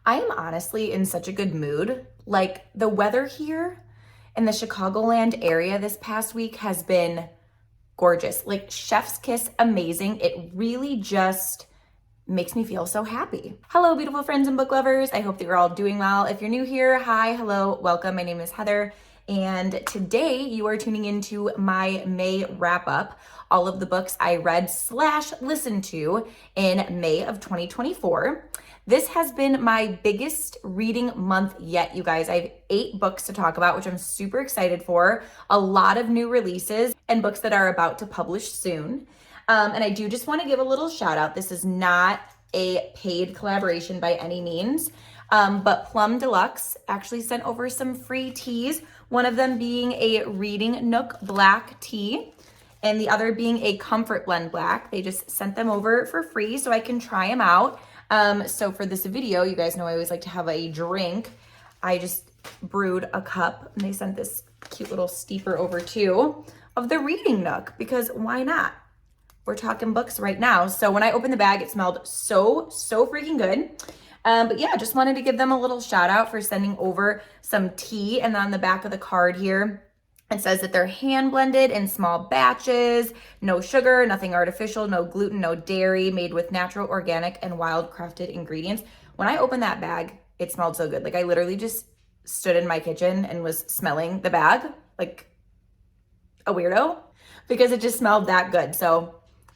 I am honestly in such a good mood. Like the weather here in the Chicagoland area this past week has been gorgeous. Like chef's kiss amazing. It really just makes me feel so happy. Hello, beautiful friends and book lovers. I hope that you're all doing well. If you're new here, hi, hello, welcome. My name is Heather. And today you are tuning into my May wrap up, all of the books I read / listened to in May of 2024. This has been my biggest reading month yet, you guys. I have 8 books to talk about, which I'm super excited for. A lot of new releases and books that are about to publish soon. And I do just want to give a little shout out. This is not a paid collaboration by any means, but Plum Deluxe actually sent over some free teas, one of them being a Reading Nook black tea and the other being a Comfort Blend black. They just sent them over for free so I can try them out. So for this video, you guys know I always like to have a drink. I just brewed a cup and they sent this cute little steeper over too of the Reading Nook because why not? We're talking books right now. So when I opened the bag, it smelled so freaking good. But yeah, just wanted to give them a little shout out for sending over some tea. And then on the back of the card here, it says that they're hand blended in small batches, no sugar, nothing artificial, no gluten, no dairy, made with natural, organic, and wild crafted ingredients. When I opened that bag, it smelled so good. Like I literally just stood in my kitchen and was smelling the bag like a weirdo because it just smelled that good. So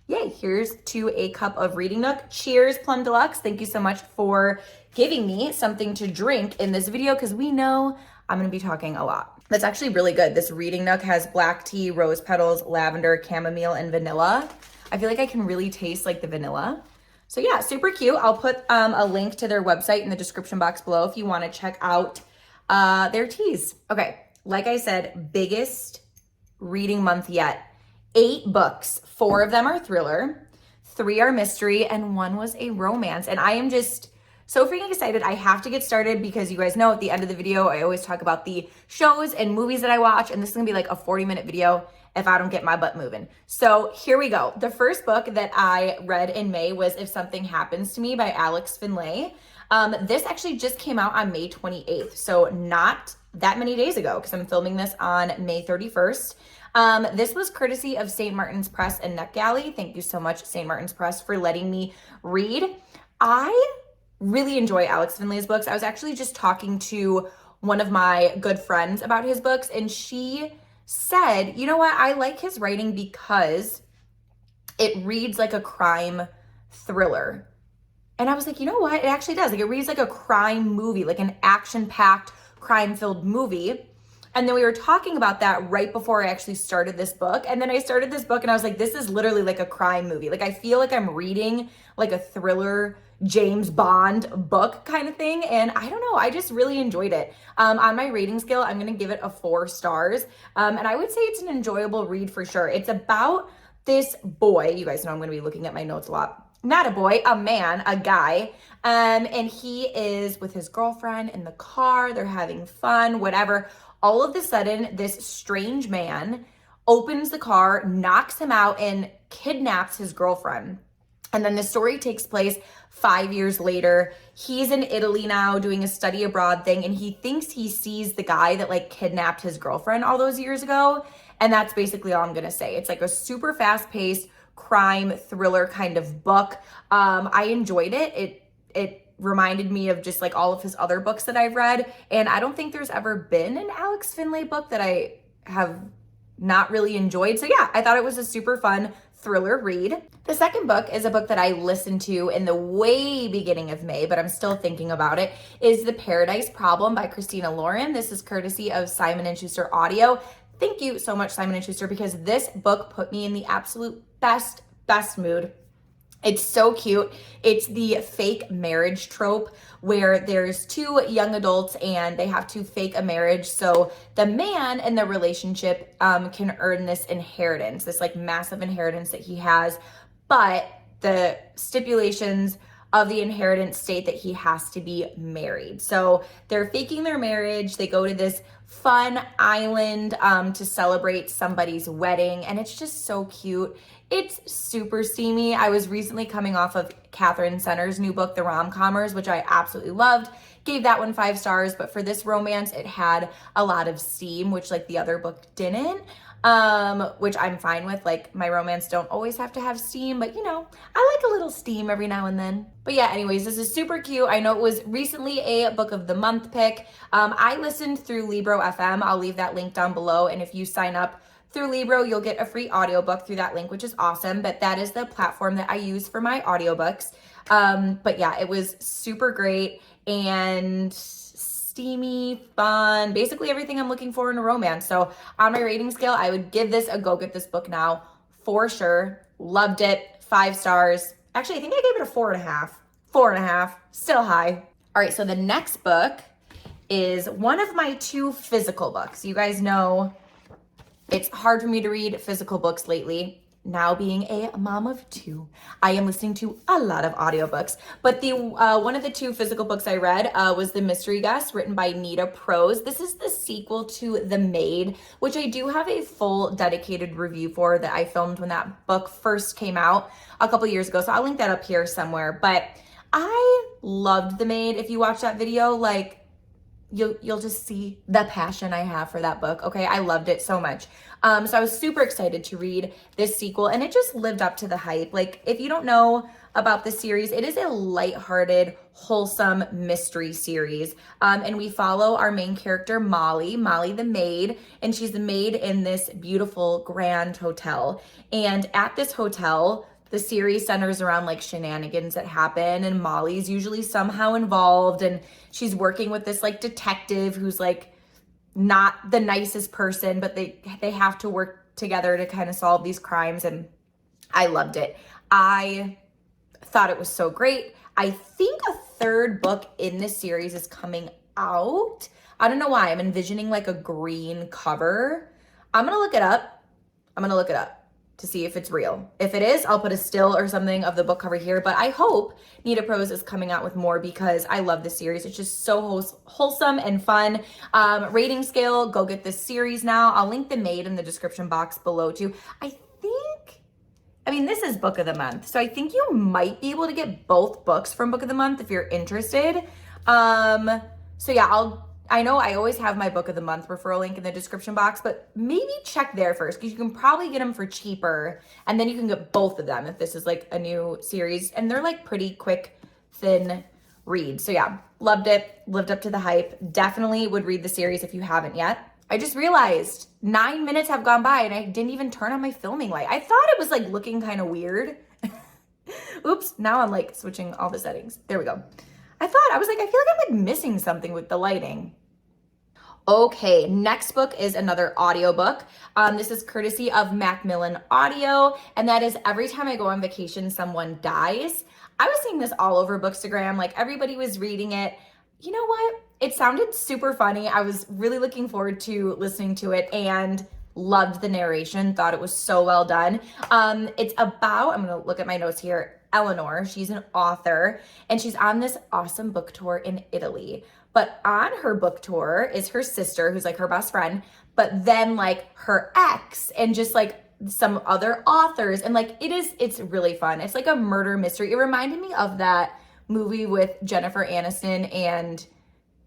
yay, here's to a cup of Reading Nook. Cheers, Plum Deluxe. Thank you so much for giving me something to drink in this video because we know I'm gonna be talking a lot. That's actually really good. This Reading Nook has black tea, rose petals, lavender, chamomile, and vanilla. I feel like I can really taste like the vanilla. So yeah, super cute. I'll put a link to their website in the description box below if you wanna check out their teas. Okay, like I said, biggest reading month yet. 8 books, 4 of them are thriller, 3 are mystery, and 1 was a romance. And I am just so freaking excited. I have to get started because you guys know at the end of the video, I always talk about the shows and movies that I watch, and this is gonna be like a 40-minute video if I don't get my butt moving. So here we go. The first book that I read in May was If Something Happens to Me by Alex Finlay. This actually just came out on May 28th, so not that many days ago because I'm filming this on May 31st. This was courtesy of St. Martin's Press and NetGalley. Thank you so much, St. Martin's Press, for letting me read. I really enjoy Alex Finlay's books. I was actually just talking to one of my good friends about his books, and she said, you know what, I like his writing because it reads like a crime thriller. And I was like, you know what, it actually does. Like it reads like a crime movie, like an action-packed, crime-filled movie. And then we were talking about that right before I actually started this book. And then I started this book and I was like, this is literally like a crime movie. Like I feel like I'm reading like a thriller James Bond book kind of thing. And I don't know, I just really enjoyed it. On my rating scale, I'm gonna give it a 4 stars. And I would say it's an enjoyable read for sure. It's about this boy. You guys know I'm gonna be looking at my notes a lot. Not a boy, a man, a guy. And he is with his girlfriend in the car. They're having fun, whatever. All of a sudden, this strange man opens the car, knocks him out, and kidnaps his girlfriend. And then the story takes place 5 years later. He's in Italy now doing a study abroad thing, and he thinks he sees the guy that like kidnapped his girlfriend all those years ago. And that's basically all I'm gonna say. It's like a super fast-paced crime thriller kind of book. I enjoyed it. It reminded me of just like all of his other books that I've read. And I don't think there's ever been an Alex Finlay book that I have not really enjoyed. So yeah, I thought it was a super fun thriller read. The second book is a book that I listened to in the way beginning of May, but I'm still thinking about it, is The Paradise Problem by Christina Lauren. This is courtesy of Simon & Schuster Audio. Thank you so much, Simon & Schuster, because this book put me in the absolute best mood. It's so cute. It's the fake marriage trope where there's 2 young adults and they have to fake a marriage so the man in the relationship can earn this inheritance, this like massive inheritance that he has, but the stipulations of the inheritance state that he has to be married. So they're faking their marriage. They go to this fun island to celebrate somebody's wedding, and it's just so cute. It's super steamy. I was recently coming off of Catherine Center's new book, The Rom-Commers, which I absolutely loved. Gave that one 5 stars, but for this romance, it had a lot of steam, which like the other book didn't, which I'm fine with. Like my romance don't always have to have steam, but you know, I like a little steam every now and then. But yeah, anyways, this is super cute. I know it was recently a book of the month pick. I listened through Libro FM. I'll leave that link down below. And if you sign up through Libro, you'll get a free audiobook through that link, which is awesome. But that is the platform that I use for my audiobooks. But yeah, it was super great and steamy, fun, basically everything I'm looking for in a romance. So on my rating scale, I would give this a go get this book now for sure. Loved it. 5 stars. Actually, I think I gave it a 4.5. 4.5, still high. All right, so the next book is one of my 2 physical books. You guys know it's hard for me to read physical books lately. Now being a mom of 2, I am listening to a lot of audiobooks. But the one of the 2 physical books I read was The Mystery Guest, written by Nita Prose. This is the sequel to The Maid, which I do have a full dedicated review for that I filmed when that book first came out a couple years ago. So I'll link that up here somewhere. But I loved The Maid. If you watch that video, like, you'll just see the passion I have for that book. Okay, I loved it so much. So I was super excited to read this sequel, and it just lived up to the hype. Like, if you don't know about the series, it is a lighthearted, wholesome mystery series. And we follow our main character, Molly the maid, and she's the maid in this beautiful grand hotel. And at this hotel, the series centers around like shenanigans that happen, and Molly's usually somehow involved, and she's working with this like detective who's like not the nicest person, but they have to work together to kind of solve these crimes. And I loved it. I thought it was so great. I think a 3rd book in this series is coming out. I don't know why. I'm envisioning like a green cover. I'm gonna look it up to see if it's real. If it is, I'll put a still or something of the book cover here, but I hope Nita Prose is coming out with more because I love this series. It's just so wholesome and fun. Rating scale, go get this series now. I'll link The Maid in the description box below too. I mean, this is book of the month, so I think you might be able to get both books from book of the month if you're interested. So yeah, I know I always have my book of the month referral link in the description box, but maybe check there first because you can probably get them for cheaper, and then you can get both of them if this is like a new series, and they're like pretty quick, thin reads. So yeah, loved it, lived up to the hype. Definitely would read the series if you haven't yet. I just realized 9 minutes have gone by and I didn't even turn on my filming light. I thought it was like looking kind of weird. Oops, now I'm like switching all the settings. There we go. I feel like I'm like missing something with the lighting. Okay, next book is another audiobook. This is courtesy of Macmillan Audio, and that is Every Time I Go on Vacation, Someone Dies. I was seeing this all over Bookstagram, like everybody was reading it. You know what? It sounded super funny. I was really looking forward to listening to it and loved the narration, thought it was so well done. It's about, I'm gonna look at my notes here, Eleanor. She's an author, and she's on this awesome book tour in Italy. But on her book tour is her sister, who's like her best friend, but then like her ex and just like some other authors. And like it's really fun. It's like a murder mystery. It reminded me of that movie with Jennifer Aniston and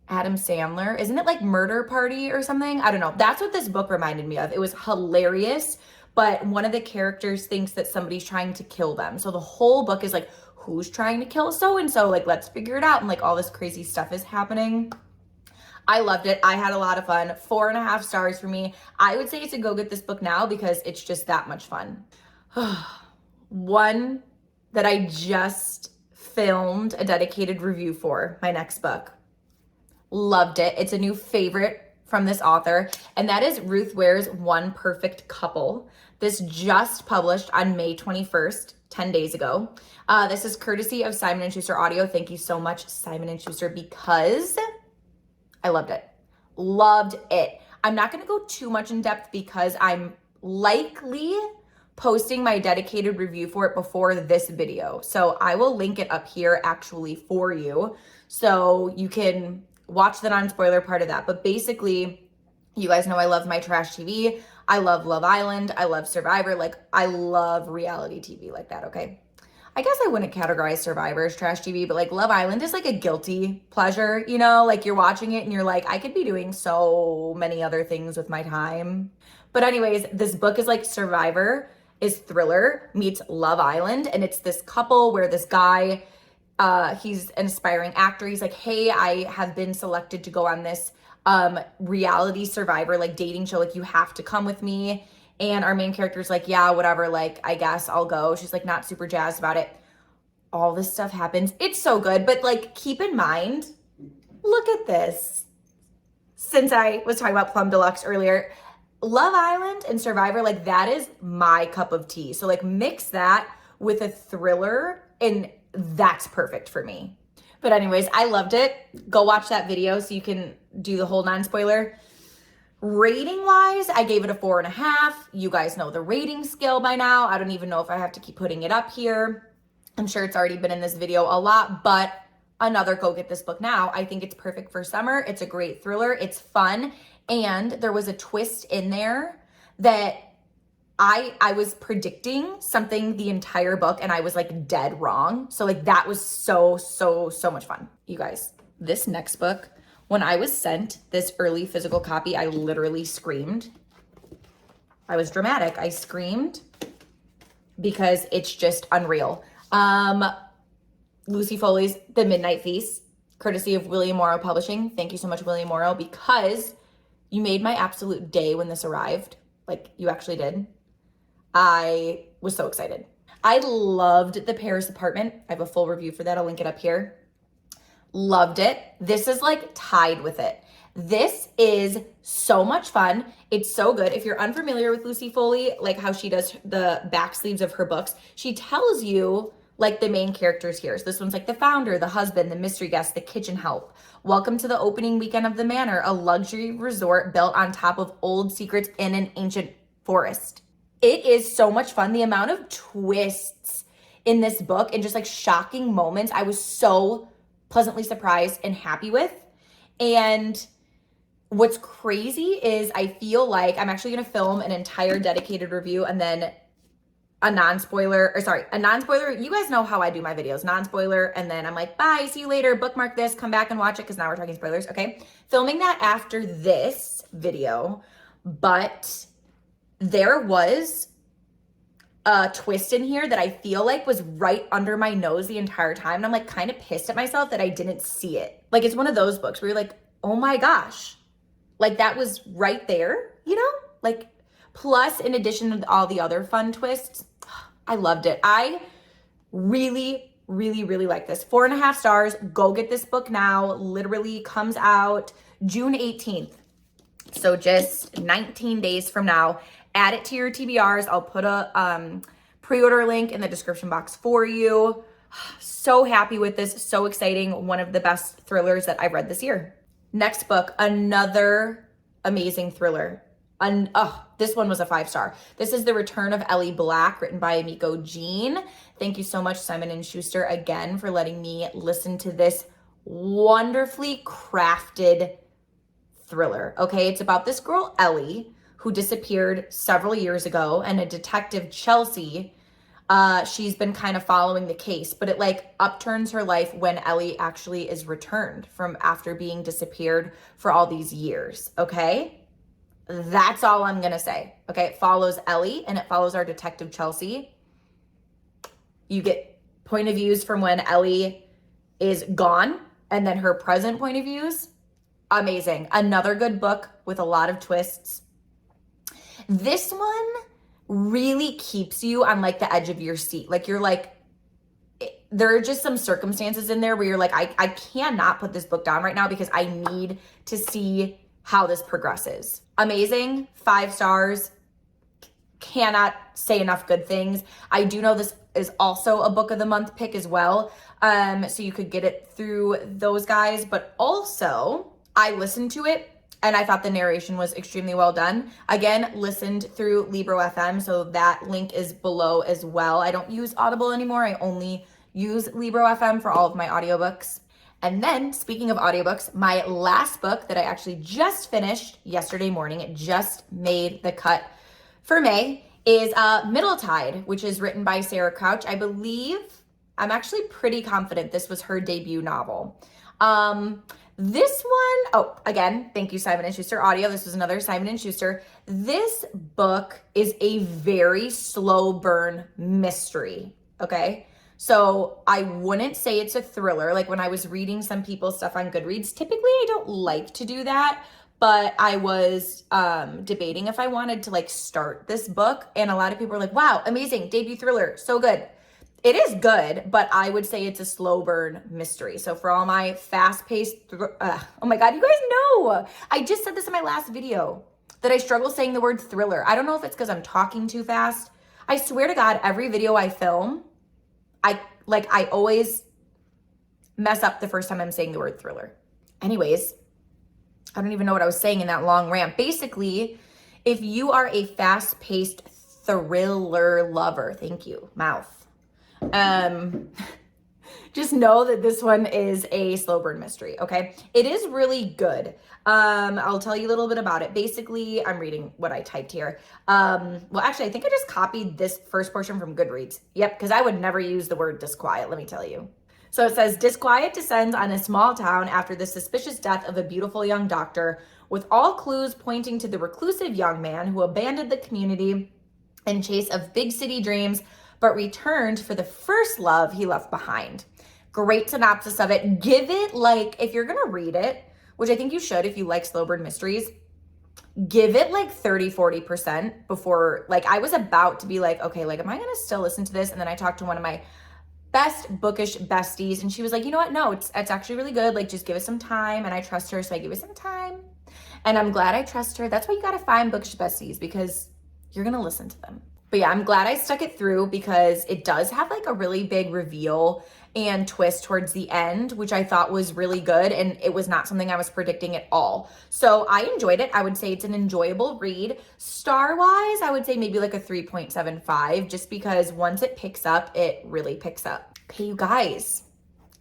Adam Sandler. Isn't it like Murder Party or something? I don't know. That's what this book reminded me of. It was hilarious, but one of the characters thinks that somebody's trying to kill them. So the whole book is like, who's trying to kill so-and-so? Like, let's figure it out. And like all this crazy stuff is happening. I loved it. I had a lot of fun. 4.5 stars for me. I would say to go get this book now because it's just that much fun. One that I just filmed a dedicated review for, my next book. Loved it. It's a new favorite from this author, and that is Ruth Ware's One Perfect Couple. This just published on May 21st, 10 days ago. This is courtesy of Simon & Schuster Audio. Thank you so much, Simon & Schuster, because I loved it. Loved it. I'm not going to go too much in depth because I'm likely posting my dedicated review for it before this video. So I will link it up here actually for you so you can watch the non-spoiler part of that. But basically, you guys know I love my trash TV. I love Love Island. I love Survivor. Like, I love reality TV like that, okay? I guess I wouldn't categorize Survivor as trash TV, but like Love Island is like a guilty pleasure, you know? Like you're watching it and you're like, I could be doing so many other things with my time. But anyways, this book is like Survivor is thriller meets Love Island. And it's this couple where this guy, he's an aspiring actor. He's like, hey, I have been selected to go on this reality Survivor, like dating show. Like you have to come with me. And our main character's like, yeah, whatever, like, I guess I'll go. She's like not super jazzed about it. All this stuff happens. It's so good. But like, keep in mind, look at this. Since I was talking about Plum Deluxe earlier, Love Island and Survivor, like that is my cup of tea. So like mix that with a thriller and that's perfect for me. But anyways, I loved it. Go watch that video so you can do the whole non-spoiler. Rating wise, I gave it a 4.5. You guys know the rating scale by now. I don't even know if I have to keep putting it up here. I'm sure it's already been in this video a lot, but another go get this book now. I think it's perfect for summer. It's a great thriller. It's fun. And there was a twist in there that I was predicting something the entire book and I was like dead wrong. So like that was so much fun. You guys, this next book, when I was sent this early physical copy, I literally screamed. I was dramatic. I screamed because it's just unreal. Lucy Foley's The Midnight Feast, courtesy of William Morrow Publishing. Thank you so much, William Morrow, because you made my absolute day when this arrived. Like, you actually did. I was so excited. I loved The Paris Apartment. I have a full review for that. I'll link it up here. Loved it. This is like tied with it. This is so much fun. It's so good. If you're unfamiliar with Lucy Foley, like how she does the back sleeves of her books, she tells you like the main characters here. So this one's like the founder, the husband, the mystery guest, the kitchen help. Welcome to the opening weekend of the manor, a luxury resort built on top of old secrets in an ancient forest. It is so much fun. The amount of twists in this book and just like shocking moments, I was so pleasantly surprised and happy with. And what's crazy is I feel like I'm actually going to film an entire dedicated review and then a non-spoiler. You guys know how I do my videos, non-spoiler. And then I'm like, bye, see you later. Bookmark this, come back and watch it because now we're talking spoilers. Okay. Filming that after this video, but there was a twist in here that I feel like was right under my nose the entire time. And I'm like kind of pissed at myself that I didn't see it. Like it's one of those books where you're like, oh my gosh, like that was right there, you know? Like plus in addition to all the other fun twists, I loved it. I really like this. 4.5 stars. Go get this book now. Literally comes out June 18th. So just 19 days from now. Add it to your TBRs. I'll put a pre-order link in the description box for you. So happy with this. So exciting. One of the best thrillers that I've read this year. Next book, another amazing thriller. This one was a 5-star. This is The Return of Ellie Black, written by Amiko Jean. Thank you so much, Simon & Schuster, again, for letting me listen to this wonderfully crafted thriller. Okay, it's about this girl, Ellie, who disappeared several years ago, and a detective, Chelsea, she's been kind of following the case, but it like upturns her life when Ellie actually is returned from after being disappeared for all these years, okay? That's all I'm gonna say, okay? It follows Ellie and it follows our detective, Chelsea. You get point of views from when Ellie is gone and then her present point of views. Amazing. Another good book with a lot of twists. This one really keeps you on like the edge of your seat. Like you're like, there are just some circumstances in there where you're like, I cannot put this book down right now because I need to see how this progresses. Amazing. 5 stars. Cannot say enough good things. I do know this is also a book of the month pick as well. So you could get it through those guys, but also I listened to it and I thought the narration was extremely well done. Again, listened through Libro FM, so that link is below as well. I don't use Audible anymore. I only use Libro FM for all of my audiobooks. And then, speaking of audiobooks, my last book that I actually just finished yesterday morning, it just made the cut for May, is Middletide, which is written by Sarah Crouch. I believe, I'm actually pretty confident this was her debut novel. This one, oh, again, thank you, Simon & Schuster Audio. This was another Simon & Schuster. This book is a very slow burn mystery, okay? So I wouldn't say it's a thriller. Like when I was reading some people's stuff on Goodreads, typically I don't like to do that, but I was debating if I wanted to like start this book, and a lot of people were like, wow, amazing, debut thriller, so good. It is good, but I would say it's a slow burn mystery. So for all my fast-paced, oh my God, you guys know, I just said this in my last video, that I struggle saying the word thriller. I don't know if it's because I'm talking too fast. I swear to God, every video I film, I always mess up the first time I'm saying the word thriller. Anyways, I don't even know what I was saying in that long rant. Basically, if you are a fast-paced thriller lover, thank you, mouth. Just know that this one is a slow burn mystery, okay? It is really good. I'll tell you a little bit about it. Basically, I'm reading what I typed here. Well, actually, I think I just copied this first portion from Goodreads. Yep, because I would never use the word disquiet, let me tell you. So it says, disquiet descends on a small town after the suspicious death of a beautiful young doctor, with all clues pointing to the reclusive young man who abandoned the community in chase of big city dreams, but returned for the first love he left behind. Great synopsis of it. Give it like, if you're gonna read it, which I think you should if you like slow burn mysteries, give it like 30-40% before, like I was about to be like, okay, like am I gonna still listen to this? And then I talked to one of my best bookish besties, and she was like, you know what, no, it's actually really good, like just give it some time. And I trust her, so I give it some time, and I'm glad I trust her. That's why you gotta find bookish besties, because you're gonna listen to them. But yeah, I'm glad I stuck it through, because it does have like a really big reveal and twist towards the end, which I thought was really good, and it was not something I was predicting at all. So I enjoyed it. I would say it's an enjoyable read. Star-wise, I would say maybe like a 3.75, just because once it picks up, it really picks up. Okay, you guys,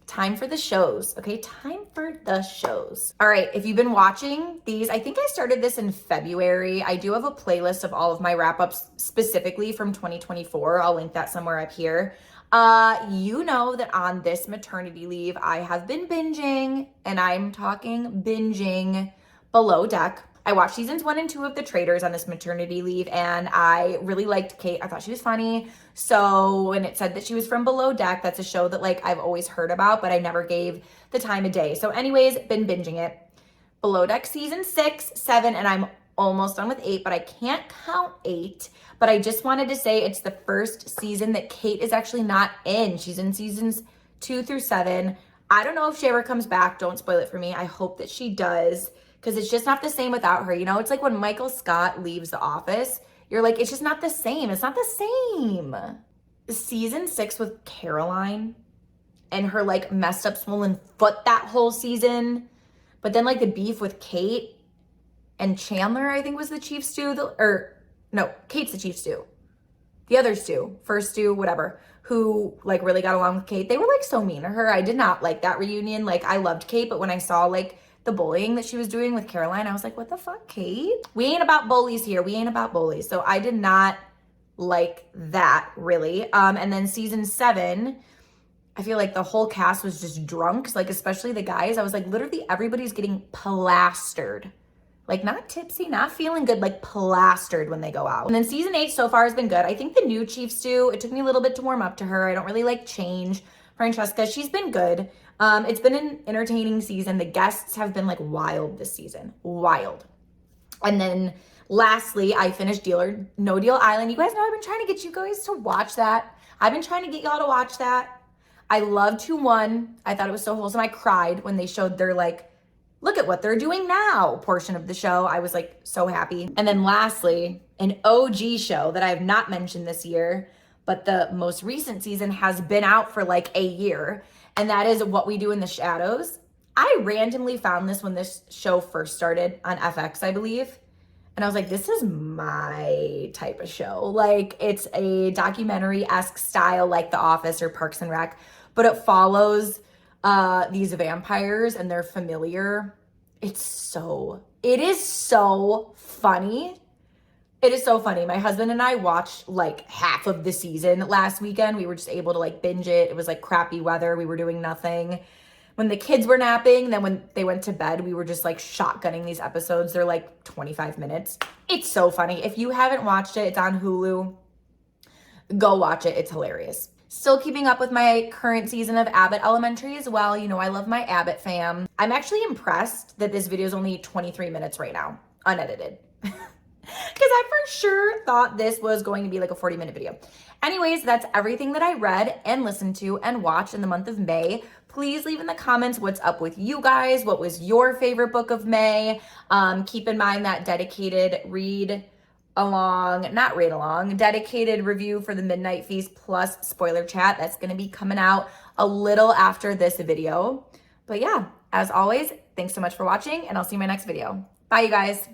time for the shows. Okay, time for the shows. All right, if you've been watching these, I think I started this in February. I do have a playlist of all of my wrap-ups specifically from 2024. I'll link that somewhere up here. You know that on this maternity leave, I have been binging, and I'm talking binging Below Deck. I watched seasons 1 and 2 of The Traitors on this maternity leave, and I really liked Kate. I thought she was funny. So, and it said that she was from Below Deck. That's a show that like I've always heard about, but I never gave the time of day. So anyways, been binging it. Below Deck season 6, 7, and I'm almost done with 8, but I can't count 8. But I just wanted to say it's the first season that Kate is actually not in. She's in seasons 2 through 7. I don't know if she ever comes back. Don't spoil it for me. I hope that she does, because it's just not the same without her. You know, it's like when Michael Scott leaves The Office, you're like, it's just not the same. It's not the same. Season 6 with Caroline and her like messed up swollen foot that whole season. But then like the beef with Kate and Chandler, I think was the chief stew, no, Kate's the chief stew. The other stew, first stew, whatever, who like really got along with Kate. They were like so mean to her. I did not like that reunion. Like I loved Kate, but when I saw like the bullying that she was doing with Caroline, I was like, what the fuck, Kate? We ain't about bullies here. We ain't about bullies. So I did not like that really. And then season 7, I feel like the whole cast was just drunk, like especially the guys. I was like, literally everybody's getting plastered. Like not tipsy, not feeling good, like plastered when they go out. And then season 8 so far has been good. I think the new chief stew, it took me a little bit to warm up to her. I don't really like change. Francesca, she's been good. It's been an entertaining season. The guests have been like wild this season, wild. And then lastly, I finished Deal or No Deal Island. You guys know I've been trying to get you guys to watch that. I've been trying to get y'all to watch that. I loved 2-1. I thought it was so wholesome. I cried when they showed their like, look at what they're doing now portion of the show. I was like so happy. And then lastly, an OG show that I have not mentioned this year, but the most recent season has been out for like a year. And that is What We Do in the Shadows. I randomly found this when this show first started on FX, I believe. And I was like, this is my type of show. Like it's a documentary-esque style like The Office or Parks and Rec, but it follows these vampires and they're familiar. It is so funny. It is so funny. My husband and I watched like half of the season last weekend. We were just able to like binge it. It was like crappy weather. We were doing nothing. When the kids were napping, then when they went to bed, we were just like shotgunning these episodes. They're like 25 minutes. It's so funny. If you haven't watched it, it's on Hulu. Go watch it. It's hilarious. Still keeping up with my current season of Abbott Elementary as well. You know, I love my Abbott fam. I'm actually impressed that this video is only 23 minutes right now, unedited. Because I for sure thought this was going to be like a 40-minute video. Anyways, that's everything that I read and listened to and watched in the month of May. Please leave in the comments what's up with you guys. What was your favorite book of May? Keep in mind that dedicated dedicated review for the Midnight Feast plus spoiler chat. That's going to be coming out a little after this video. But yeah, as always, thanks so much for watching and I'll see you in my next video. Bye, you guys.